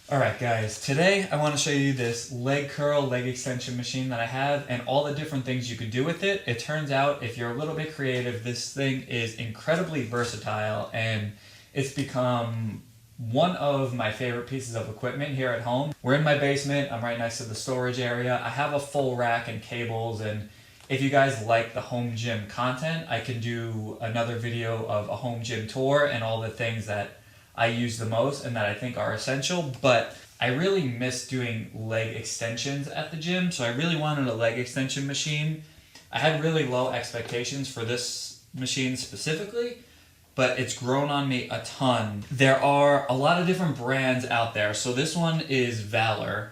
Alright guys, today I want to show you this leg curl, leg extension machine that I have and all the different things you could do with it. It turns out if you're a little bit creative, this thing is incredibly versatile and it's become one of my favorite pieces of equipment here at home. We're in my basement, I'm right next to the storage area. I have a full rack and cables, and if you guys like the home gym content, I can do another video of a home gym tour and all the things that I use the most and that I think are essential, but I really miss doing leg extensions at the gym, so I really wanted a leg extension machine. I had really low expectations for this machine specifically, but it's grown on me a ton. There are a lot of different brands out there, so this one is Valor.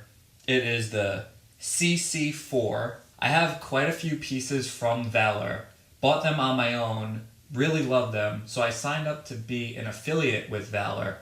It is the CC-4. I have quite a few pieces from Valor, bought them on my own, really love them, so I signed up to be an affiliate with Valor.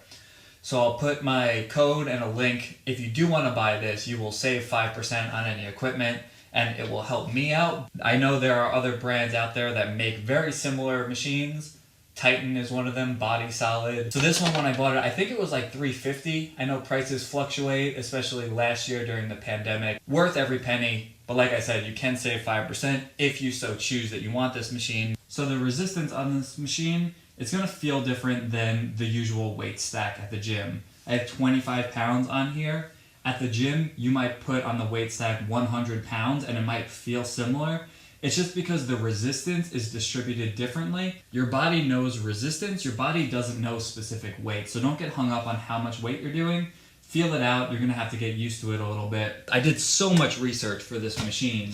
So I'll put my code and a link. If you do want to buy this, you will save 5% on any equipment and it will help me out. I know there are other brands out there that make very similar machines. Titan is one of them, Body Solid. So this one, when I bought it, I think it was like $350. I know prices fluctuate, especially last year during the pandemic. Worth every penny, but like I said, you can save 5% if you so choose that you want this machine. So the resistance on this machine, it's gonna feel different than the usual weight stack at the gym. I have 25 pounds on here. At the gym, you might put on the weight stack 100 pounds and it might feel similar. It's just because the resistance is distributed differently. Your body knows resistance, your body doesn't know specific weight. So don't get hung up on how much weight you're doing. Feel it out, you're gonna have to get used to it a little bit. I did so much research for this machine,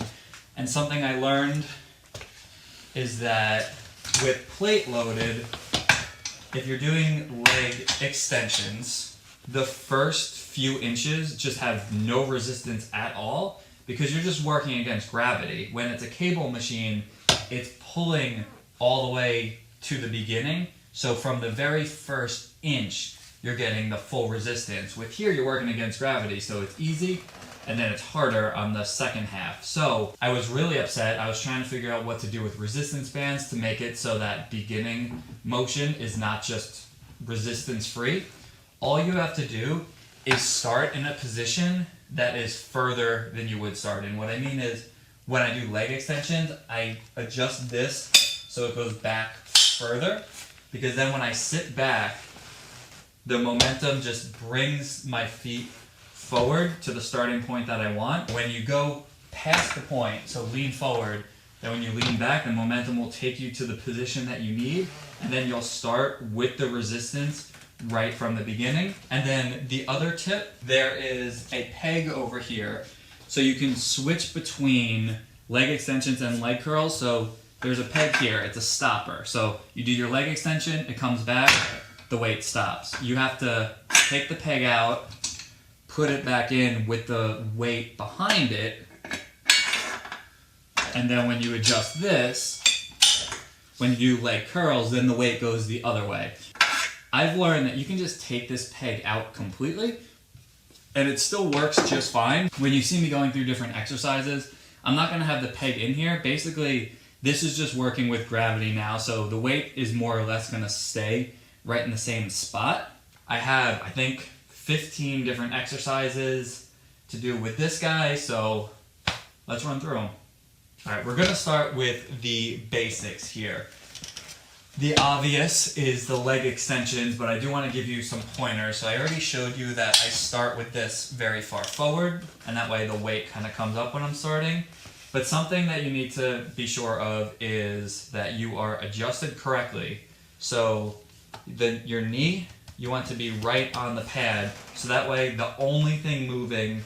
and something I learned is that with plate loaded, if you're doing leg extensions, the first few inches just have no resistance at all because you're just working against gravity. When it's a cable machine, it's pulling all the way to the beginning. So from the very first inch, you're getting the full resistance. With here, you're working against gravity, so it's easy, and then it's harder on the second half. So I was really upset. I was trying to figure out what to do with resistance bands to make it so that beginning motion is not just resistance free. All you have to do is start in a position that is further than you would start in. What I mean is, when I do leg extensions, I adjust this so it goes back further, because then when I sit back, the momentum just brings my feet forward to the starting point that I want. When you go past the point, so lean forward, then when you lean back, the momentum will take you to the position that you need, and then you'll start with the resistance right from the beginning. And then the other tip, there is a peg over here, so you can switch between leg extensions and leg curls. So there's a peg here, it's a stopper. So you do your leg extension, it comes back, the weight stops. You have to take the peg out, put it back in with the weight behind it, and then when you adjust this, when you do leg curls, then the weight goes the other way. I've learned that you can just take this peg out completely and it still works just fine. When you see me going through different exercises, I'm not gonna have the peg in here. Basically, this is just working with gravity now, so the weight is more or less gonna stay right in the same spot. I have, I think, 15 different exercises to do with this guy, so let's run through them. All right, we're gonna start with the basics here. The obvious is the leg extensions, but I do want to give you some pointers. So I already showed you that I start with this very far forward, and that way the weight kind of comes up when I'm starting. But something that you need to be sure of is that you are adjusted correctly. So your knee, you want to be right on the pad, so that way the only thing moving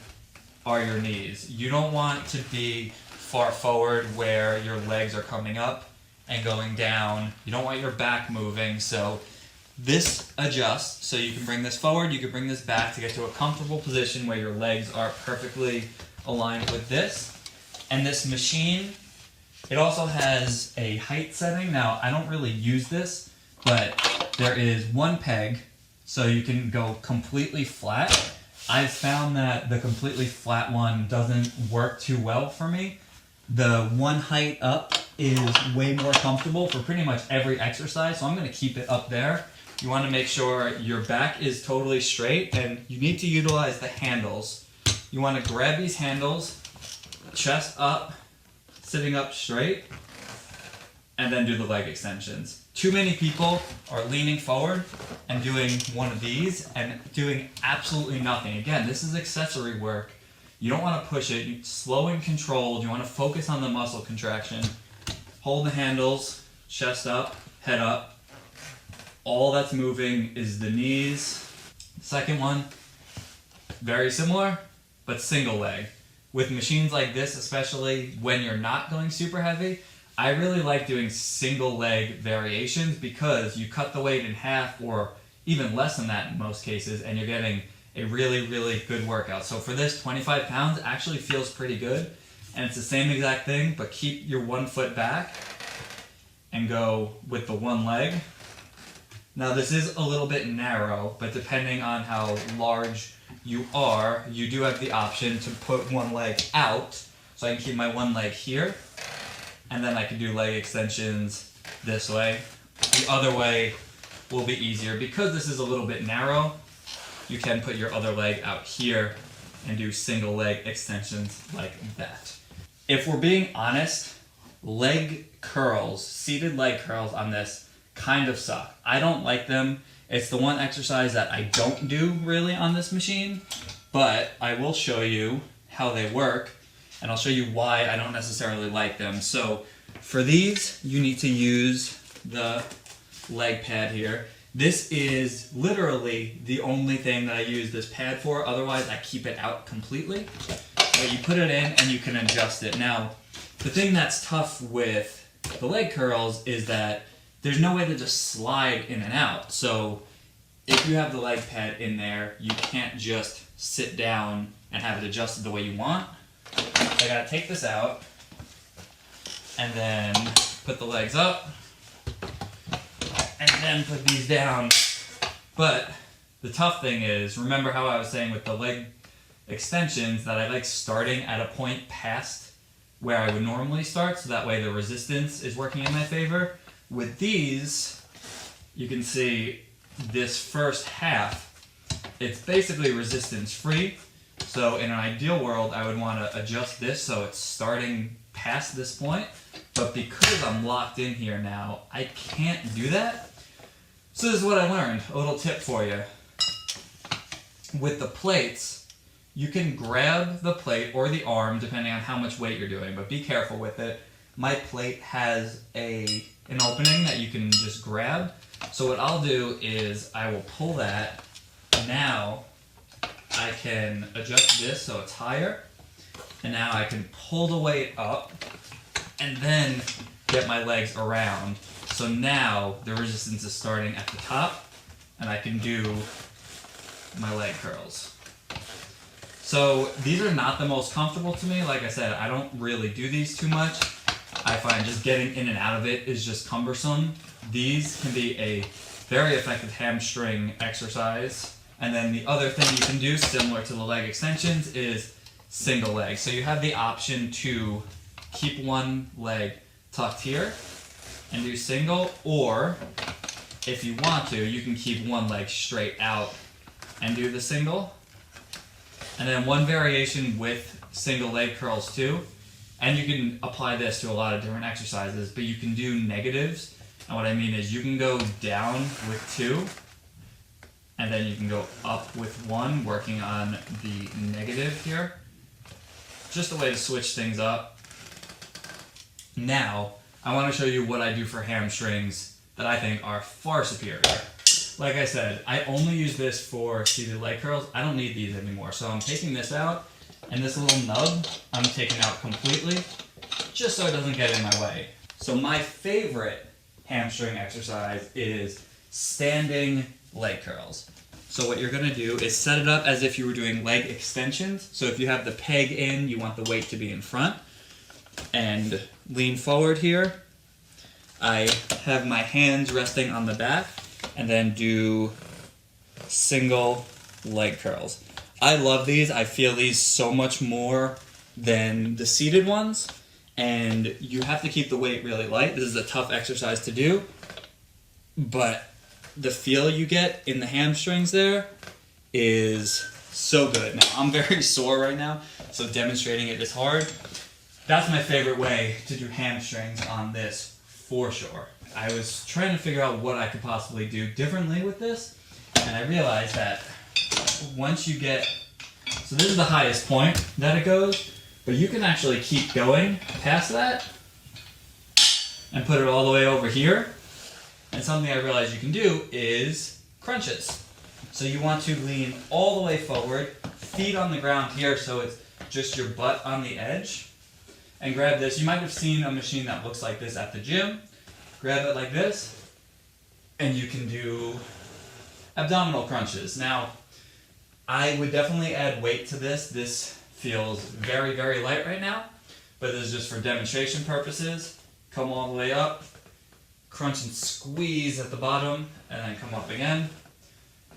are your knees. You don't want to be far forward where your legs are coming up and going down. You don't want your back moving, so this adjusts, so you can bring this forward, you can bring this back to get to a comfortable position where your legs are perfectly aligned with this. And this machine, it also has a height setting. Now, I don't really use this, but there is one peg, so you can go completely flat. I've found that the completely flat one doesn't work too well for me. The one height up is way more comfortable for pretty much every exercise, so I'm going to keep it up there. you want to make sure your back is totally straight, and you need to utilize the handles. You want to grab these handles, chest up, sitting up straight, and then do the leg extensions. Too many people are leaning forward and doing one of these and doing absolutely nothing. Again, this is accessory work. You don't want to push it. You slow and controlled. You want to focus on the muscle contraction. Hold the handles, chest up, head up. All that's moving is the knees. Second one, very similar, but single leg. With machines like this, especially when you're not going super heavy, I really like doing single leg variations because you cut the weight in half or even less than that in most cases, and you're getting a really, really good workout. So for this, 25 pounds actually feels pretty good, and it's the same exact thing, but keep your 1 foot back and go with the one leg. Now this is a little bit narrow, but depending on how large you are, you do have the option to put one leg out, so I can keep my one leg here, and then I can do leg extensions this way. The other way will be easier. Because this is a little bit narrow, you can put your other leg out here and do single leg extensions like that. If we're being honest, leg curls, seated leg curls on this kind of suck. I don't like them. It's the one exercise that I don't do really on this machine, but I will show you how they work, and I'll show you why I don't necessarily like them. So for these, you need to use the leg pad here. This is literally the only thing that I use this pad for. Otherwise, I keep it out completely. But you put it in and you can adjust it. Now, the thing that's tough with the leg curls is that there's no way to just slide in and out. So if you have the leg pad in there, you can't just sit down and have it adjusted the way you want. So I gotta take this out and then put the legs up and then put these down. But the tough thing is, remember how I was saying with the leg extensions that I like starting at a point past where I would normally start, so that way the resistance is working in my favor. With these, you can see this first half, it's basically resistance free. So in an ideal world, I would want to adjust this so it's starting past this point. But because I'm locked in here now, I can't do that. So this is what I learned, a little tip for you. With the plates, you can grab the plate or the arm depending on how much weight you're doing, but be careful with it. My plate has an opening that you can just grab. So what I'll do is I will pull that. Now I can adjust this so it's higher, and now I can pull the weight up and then get my legs around. So now the resistance is starting at the top and I can do my leg curls. So these are not the most comfortable to me. Like I said, I don't really do these too much. I find just getting in and out of it is just cumbersome. These can be a very effective hamstring exercise. And then the other thing you can do, similar to the leg extensions, is single leg. So you have the option to keep one leg tucked here and do single, or if you want to, you can keep one leg straight out and do the single. And then one variation with single leg curls too, and you can apply this to a lot of different exercises, but you can do negatives. And what I mean is you can go down with 2, and then you can go up with 1, working on the negative here. Just a way to switch things up. Now, I want to show you what I do for hamstrings that I think are far superior. Like I said, I only use this for seated leg curls. I don't need these anymore. So I'm taking this out, and this little nub I'm taking out completely, just so it doesn't get in my way. So my favorite hamstring exercise is standing leg curls. So what you're gonna do is set it up as if you were doing leg extensions. So if you have the peg in, you want the weight to be in front, and lean forward here. I have my hands resting on the back, and then do single leg curls. I love these. I feel these so much more than the seated ones, and you have to keep the weight really light. This is a tough exercise to do, but the feel you get in the hamstrings there is so good. Now, I'm very sore right now, so demonstrating it is hard. That's my favorite way to do hamstrings on this, for sure. I was trying to figure out what I could possibly do differently with this, and I realized that once you get, so this is the highest point that it goes, but you can actually keep going past that and put it all the way over here. And something I realized you can do is crunches. So you want to lean all the way forward, feet on the ground here, so it's just your butt on the edge, and grab this. You might have seen a machine that looks like this at the gym. Grab it like this, and you can do abdominal crunches. Now, I would definitely add weight to this. This feels very, very light right now, but this is just for demonstration purposes. Come all the way up, crunch and squeeze at the bottom, and then come up again.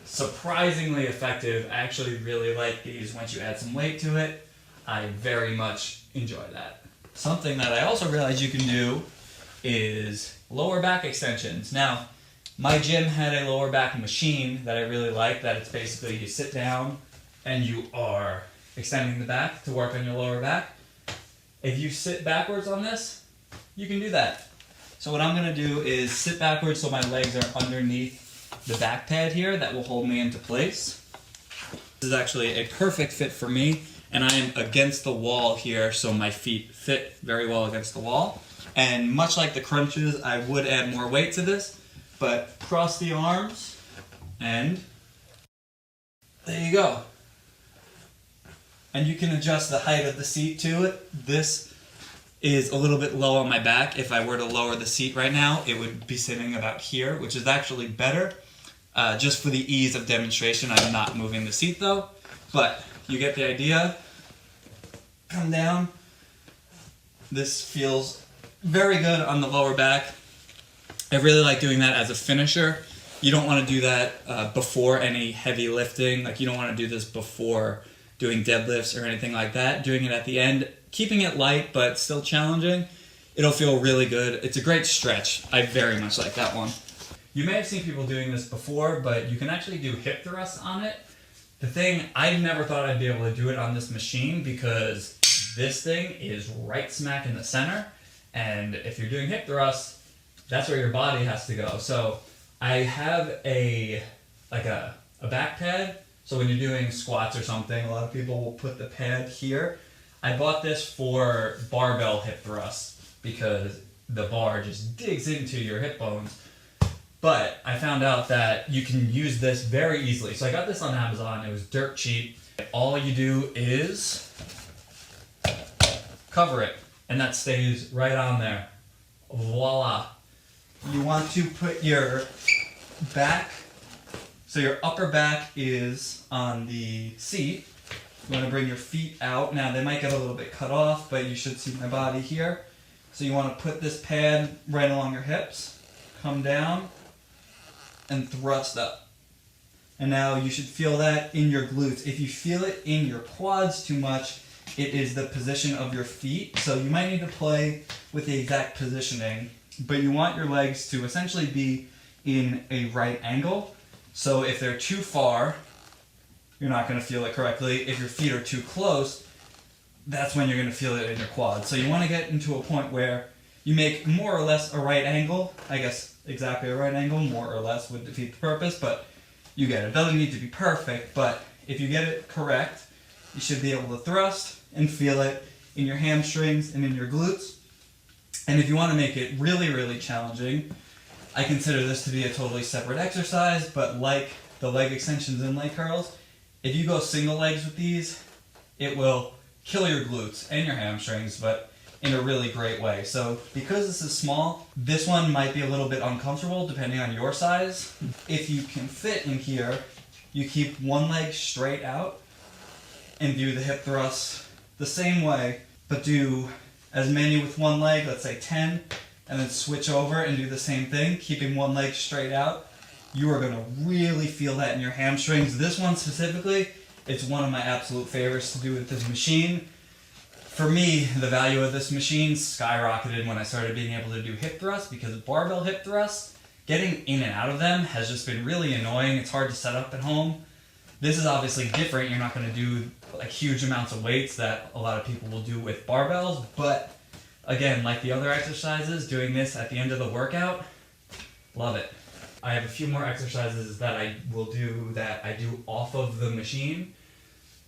Surprisingly effective. I actually really like these once you add some weight to it. I very much enjoy that. Something that I also realized you can do is lower back extensions. Now, my gym had a lower back machine that I really like, that it's basically you sit down and you are extending the back to work on your lower back. If you sit backwards on this, you can do that. So what I'm going to do is sit backwards so my legs are underneath the back pad here that will hold me into place. This is actually a perfect fit for me, and I am against the wall here, so my feet fit very well against the wall. And much like the crunches, I would add more weight to this, but cross the arms, and there you go. And you can adjust the height of the seat to it. This is a little bit low on my back. If I were to lower the seat right now, it would be sitting about here, which is actually better. Just for the ease of demonstration, I'm not moving the seat though, but you get the idea. Come down. This feels very good on the lower back. I really like doing that as a finisher. You don't want to do that before any heavy lifting. Like, you don't want to do this before doing deadlifts or anything like that. Doing it at the end, keeping it light but still challenging, it'll feel really good. It's a great stretch. I very much like that one. You may have seen people doing this before, but you can actually do hip thrusts on it. The thing, I never thought I'd be able to do it on this machine because this thing is right smack in the center, and if you're doing hip thrusts, that's where your body has to go. So I have a back pad, so when you're doing squats or something, a lot of people will put the pad here. I bought this for barbell hip thrusts because the bar just digs into your hip bones. But I found out that you can use this very easily. So I got this on Amazon. It was dirt cheap. All you do is cover it, and that stays right on there. Voila. You want to put your back, so your upper back is on the seat. You want to bring your feet out. Now, they might get a little bit cut off, but you should see my body here. So you want to put this pad right along your hips, come down, and thrust up. And now you should feel that in your glutes. If you feel it in your quads too much, it is the position of your feet. So you might need to play with the exact positioning, but you want your legs to essentially be in a right angle. So if they're too far, you're not going to feel it correctly. If your feet are too close, that's when you're going to feel it in your quads. So you want to get into a point where you make more or less a right angle. I guess exactly a right angle, more or less, would defeat the purpose, but you get it. It doesn't need to be perfect, but if you get it correct, you should be able to thrust and feel it in your hamstrings and in your glutes. And if you want to make it really, really challenging, I consider this to be a totally separate exercise, but like the leg extensions and leg curls, if you go single legs with these, it will kill your glutes and your hamstrings, but in a really great way. So because this is small, this one might be a little bit uncomfortable depending on your size. If you can fit in here, you keep one leg straight out and do the hip thrusts the same way, but do as many with one leg, let's say 10, and then switch over and do the same thing, keeping one leg straight out. You are going to really feel that in your hamstrings. This one specifically, it's one of my absolute favorites to do with this machine. For me, the value of this machine skyrocketed when I started being able to do hip thrusts, because barbell hip thrusts getting in and out of them has just been really annoying. It's hard to set up at home. This is obviously different. You're not going to do like huge amounts of weights that a lot of people will do with barbells, but again, like the other exercises, doing this at the end of the workout, love it. I have a few more exercises that I will do that I do off of the machine.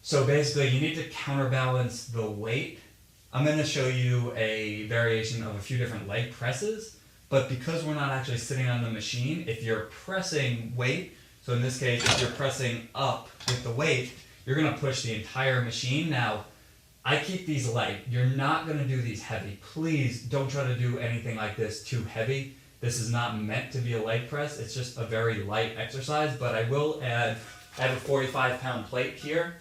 So basically you need to counterbalance the weight. I'm going to show you a variation of a few different leg presses, but because we're not actually sitting on the machine, if you're pressing weight, so in this case, if you're pressing up with the weight, you're going to push the entire machine. Now, I keep these light. You're not going to do these heavy. Please don't try to do anything like this too heavy. This is not meant to be a leg press. It's just a very light exercise, but I will add, I have a 45-pound plate here.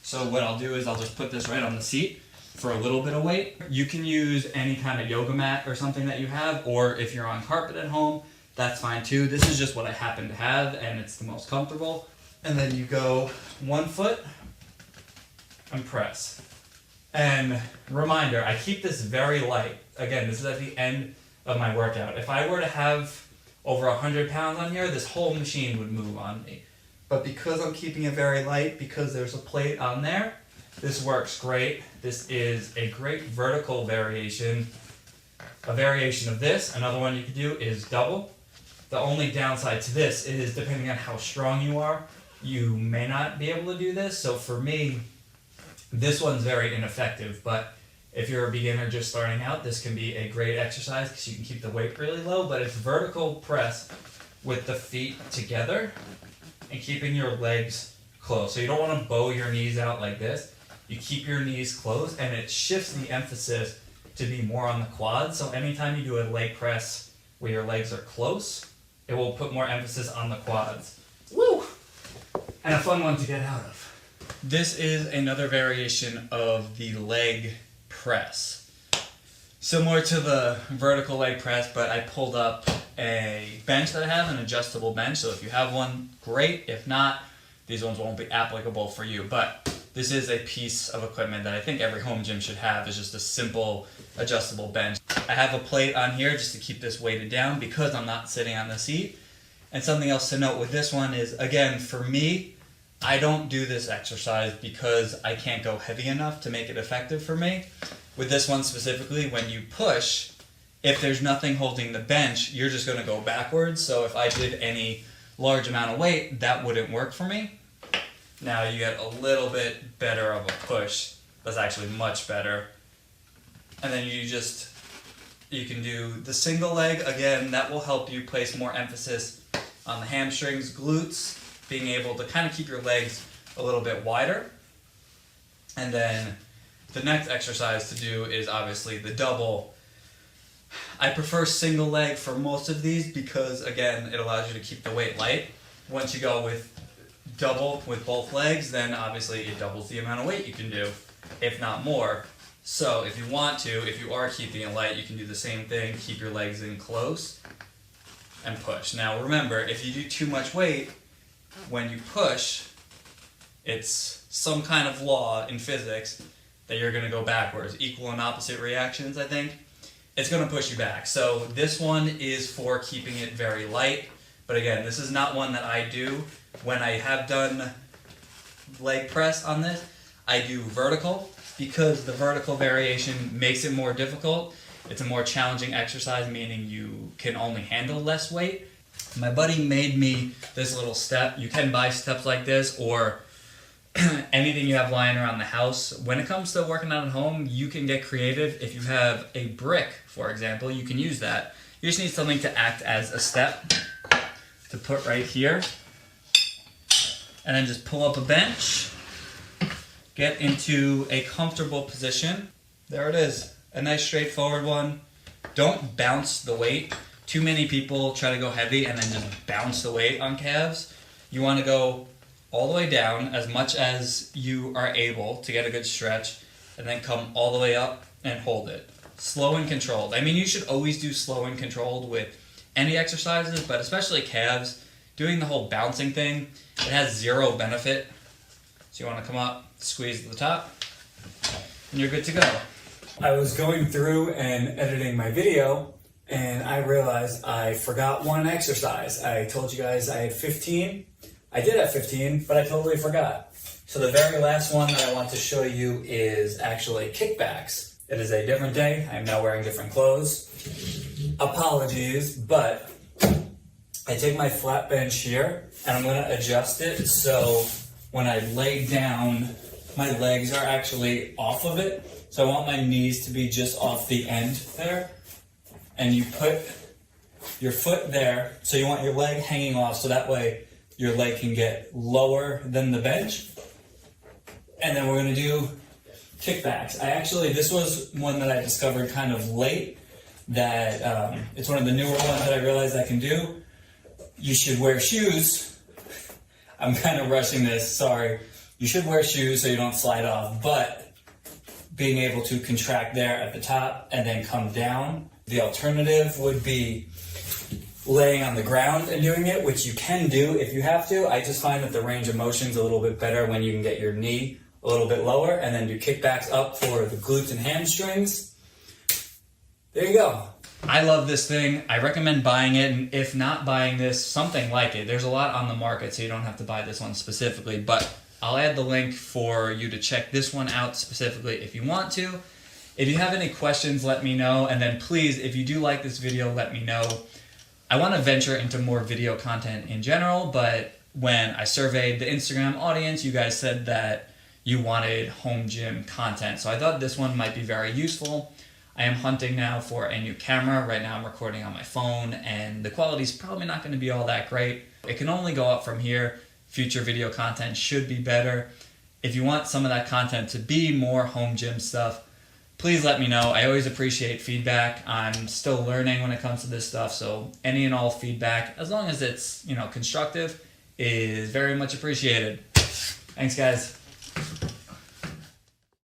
So what I'll do is I'll just put this right on the seat for a little bit of weight. You can use any kind of yoga mat or something that you have, or if you're on carpet at home, that's fine too. This is just what I happen to have, and it's the most comfortable. And then you go 1 foot and press. And reminder, I keep this very light. Again, this is at the end of my workout. If I were to have over 100 pounds on here, this whole machine would move on me. But because I'm keeping it very light, because there's a plate on there, this works great. This is a great vertical variation. A variation of this, another one you could do is double. The only downside to this is depending on how strong you are, you may not be able to do this. So for me, this one's very ineffective, but if you're a beginner just starting out, this can be a great exercise because you can keep the weight really low, but it's vertical press with the feet together and keeping your legs closed. So you don't want to bow your knees out like this. You keep your knees closed, and it shifts the emphasis to be more on the quads. So anytime you do a leg press where your legs are close, it will put more emphasis on the quads. Woo! And a fun one to get out of. This is another variation of the leg press. Similar to the vertical leg press, but I pulled up a bench that I have, an adjustable bench. So if you have one, great. If not, these ones won't be applicable for you. But this is a piece of equipment that I think every home gym should have. It's just a simple adjustable bench. I have a plate on here just to keep this weighted down because I'm not sitting on the seat. And something else to note with this one is, again, for me, I don't do this exercise because I can't go heavy enough to make it effective for me. With this one specifically, when you push, if there's nothing holding the bench, you're just going to go backwards. So if I did any large amount of weight, that wouldn't work for me. Now you get a little bit better of a push. That's actually much better. And then you can do the single leg. Again, that will help you place more emphasis on the hamstrings, glutes, being able to kind of keep your legs a little bit wider. And then the next exercise to do is obviously the double. I prefer single leg for most of these because, again, it allows you to keep the weight light. Once you go with double with both legs, then obviously it doubles the amount of weight you can do, if not more. So if you want to, if you are keeping it light, you can do the same thing, keep your legs in close and push. Now remember, if you do too much weight, when you push, it's some kind of law in physics that you're going to go backwards. Equal and opposite reactions, I think. It's going to push you back. So this one is for keeping it very light. But again, this is not one that I do. When I have done leg press on this, I do vertical because the vertical variation makes it more difficult. It's a more challenging exercise, meaning you can only handle less weight. My buddy made me this little step. You can buy steps like this or anything you have lying around the house. When it comes to working out at home, you can get creative. If you have a brick, for example, you can use that. You just need something to act as a step to put right here. And then just pull up a bench. Get into a comfortable position. There it is. A nice straightforward one. Don't bounce the weight. Too many people try to go heavy and then just bounce the weight on calves. You want to go all the way down as much as you are able to get a good stretch and then come all the way up and hold it. Slow and controlled. I mean, you should always do slow and controlled with any exercises, but especially calves. Doing the whole bouncing thing, it has zero benefit. So you want to come up, squeeze to the top, and you're good to go. I was going through and editing my video, and I realized I forgot one exercise. I told you guys I had 15. I did have 15, but I totally forgot. So the very last one that I want to show you is actually kickbacks. It is a different day. I'm now wearing different clothes. Apologies, but I take my flat bench here and I'm going to adjust it so when I lay down, my legs are actually off of it. So I want my knees to be just off the end there. And you put your foot there, so you want your leg hanging off so that way your leg can get lower than the bench. And then we're going to do kickbacks. This was one that I discovered kind of late, that it's one of the newer ones that I realized I can do. You should wear shoes. I'm kind of rushing this, sorry. You should wear shoes so you don't slide off, but being able to contract there at the top and then come down. The alternative would be laying on the ground and doing it, which you can do if you have to. I just find that the range of motion is a little bit better when you can get your knee a little bit lower and then do kickbacks up for the glutes and hamstrings. There you go. I love this thing. I recommend buying it, and if not buying this, something like it. There's a lot on the market, so you don't have to buy this one specifically, but I'll add the link for you to check this one out specifically if you want to. If you have any questions, let me know, and then please, if you do like this video, let me know. I want to venture into more video content in general, but when I surveyed the Instagram audience, you guys said that you wanted home gym content, so I thought this one might be very useful. I am hunting now for a new camera. Right now I'm recording on my phone, and the quality is probably not going to be all that great. It can only go up from here. Future video content should be better. If you want some of that content to be more home gym stuff, please let me know. I always appreciate feedback. I'm still learning when it comes to this stuff, so any and all feedback, as long as it's, constructive, is very much appreciated. Thanks, guys.